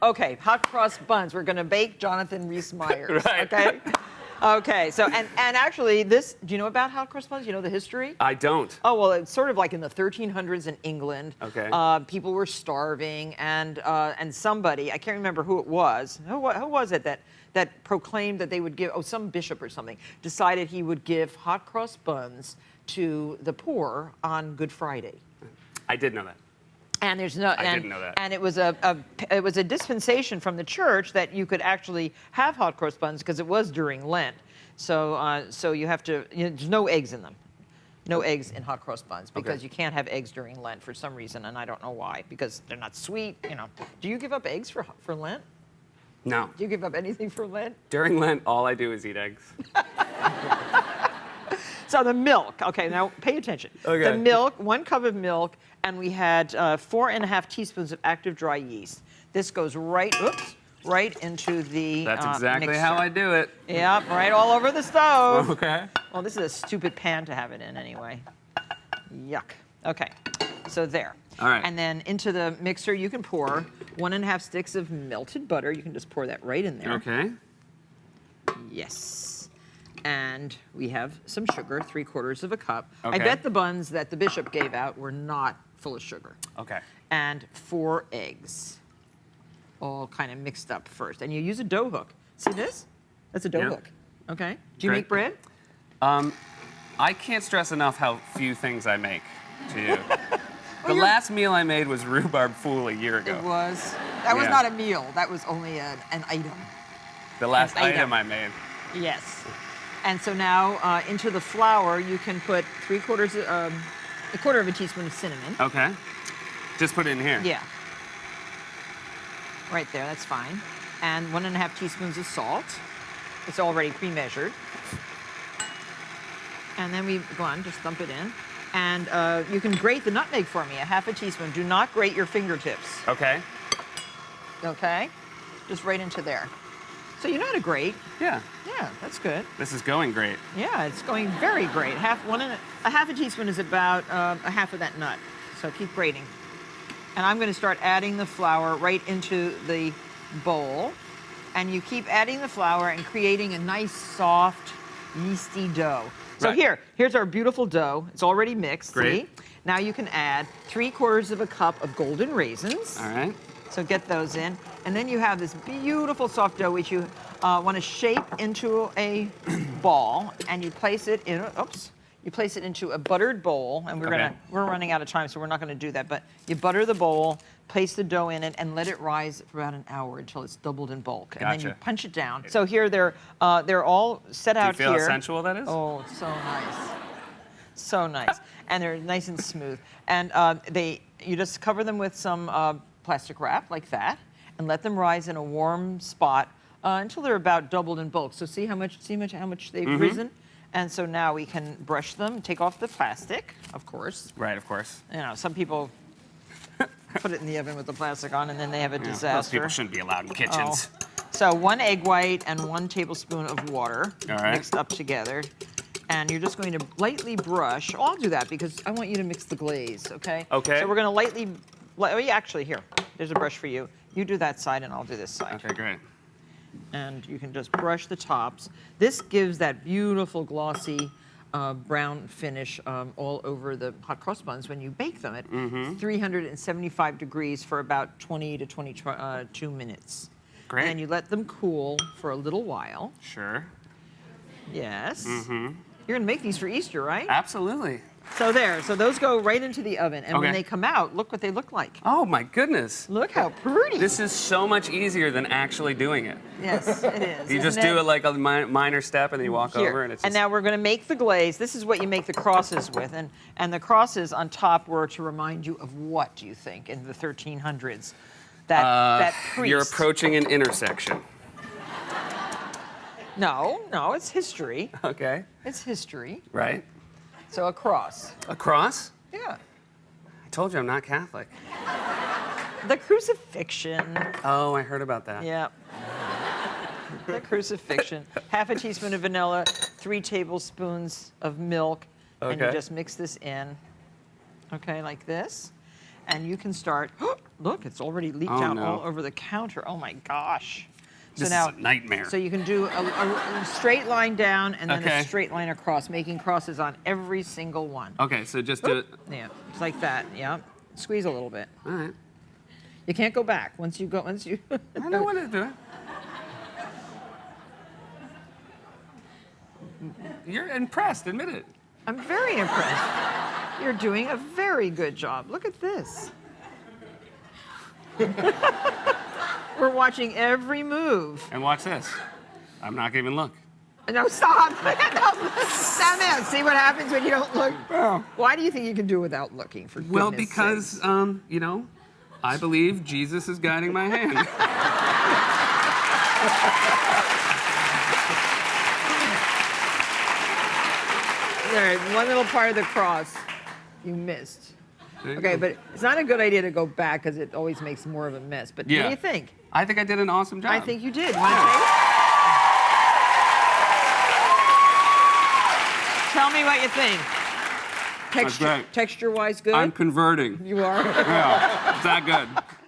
Okay, hot cross buns. We're going to bake Jonathan Rhys Meyers. Right. Okay. Okay. So and actually, this. Do you know about hot cross buns? You know the history? I don't. Oh well, it's sort of like in the 1300s in England. Okay. People were starving, and somebody, I can't remember who it was. Who was it that proclaimed that they would give? Oh, some bishop or something decided he would give hot cross buns to the poor on Good Friday. I did know that. And there's no. I didn't know that. And it was a dispensation from the church that you could actually have hot cross buns because it was during Lent. So so you have to. There's no eggs in them. No eggs in hot cross buns because you can't have eggs during Lent for some reason, and I don't know why. Because they're not sweet. You know. Do you give up eggs for Lent? No. Do you give up anything for Lent? During Lent, all I do is eat eggs. So the milk. Okay, now pay attention. Okay. The milk, 1 cup of milk, and we had 4.5 teaspoons of active dry yeast. This goes right into the That's exactly mixture. how I do it. Yep, right all over the stove. Okay. Well, this is a stupid pan to have it in anyway. Yuck. Okay, so there. All right. And then into the mixer, you can pour 1.5 sticks of melted butter. You can just pour that right in there. Okay. Yes. And we have some sugar, 3/4 cup. Okay. I bet the buns that the bishop gave out were not full of sugar. Okay. And 4 eggs, all kind of mixed up first. And you use a dough hook. See this? That's a dough hook. Okay. Do you Great. make bread? I can't stress enough how few things I make to you. The last meal I made was rhubarb fool a year ago. It was. That was not a meal. That was only an item. The last An item. item I made. Yes. And so now into the flour, you can put a quarter of a teaspoon of cinnamon. Okay. Just put it in here. Yeah. Right there, that's fine. And 1.5 teaspoons of salt. It's already pre-measured. And then we go on, just dump it in. And you can grate the nutmeg for me, 1/2 teaspoon. Do not grate your fingertips. Okay. Okay? Just right into there. So you know how to grate. Yeah. Yeah, that's good. This is going great. Yeah, it's going very great. 1/2 teaspoon is about 1/2 of that nut. So keep grating. And I'm going to start adding the flour right into the bowl. And you keep adding the flour and creating a nice, soft, yeasty dough. So Right. here's our beautiful dough. It's already mixed. Great. See? Now you can add 3/4 cup of golden raisins. All right. So get those in. And then you have this beautiful soft dough which you want to shape into a ball, and you place it in. You place it into a buttered bowl, and we're running out of time, so we're not going to do that. But you butter the bowl, place the dough in it, and let it rise for about an hour until it's doubled in bulk, and then you Gotcha. punch it down. So here they're all set out Do you feel here. how sensual that is? Oh, so nice, so nice, and they're nice and smooth. And you just cover them with some plastic wrap like that, and let them rise in a warm spot until they're about doubled in bulk. So see how much they've risen. And so now we can brush them, take off the plastic, of course. Right, of course. You know, some people put it in the oven with the plastic on, and then they have a disaster. Most people shouldn't be allowed in kitchens. Oh. So 1 egg white and 1 tablespoon of water All right. mixed up together. And you're just going to lightly brush. Oh, I'll do that because I want you to mix the glaze, okay? Okay. So we're going to actually, here, there's a brush for you. You do that side, and I'll do this side. Okay, great. And you can just brush the tops. This gives that beautiful glossy brown finish all over the hot cross buns when you bake them at 375 degrees for about 20 to 22 minutes. Great. And you let them cool for a little while. Sure. Yes. You're going to make these for Easter, right? Absolutely. So those go right into the oven. And when Okay. they come out, look what they look like. Oh, my goodness. Look how pretty. This is so much easier than actually doing it. Yes, it is. You just Isn't do it like a minor step, and then you walk Here. over, and it's And just... now we're going to make the glaze. This is what you make the crosses with. And the crosses on top were to remind you of what, do you think, in the 1300s? That priest. You're approaching an intersection. No, it's history. Okay. It's history. Right. So a cross. A cross? Yeah. I told you I'm not Catholic. The crucifixion. Oh, I heard about that. Yeah. The crucifixion. 1/2 teaspoon of vanilla, 3 tablespoons of milk, and you Okay. just mix this in. Okay, like this. And you can start Look, it's already leaked Oh, out no. all over the counter. Oh my gosh. This is a nightmare. So you can do a straight line down and then Okay. a straight line across, making crosses on every single one. Okay, so just do it. Yeah, just like that. Yeah. Squeeze a little bit. All right. You can't go back once you. I know what to do. You're impressed, admit it. I'm very impressed. You're doing a very good job. Look at this. We're watching every move. And watch this. I'm not gonna even look. No, stop. No, stand there. See what happens when you don't look? Oh. Why do you think you can do without looking? For Well, goodness because, sakes? you know, I believe Jesus is guiding my hand. There, one little part of the cross you missed. There you Okay, go. but it's not a good idea to go back because it always makes more of a mess. But what Yeah. do you think? I think I did an awesome job. I think you did. Want to taste? Tell me what you think. That's great. Texture-wise, good? I'm converting. You are? Yeah, it's that good.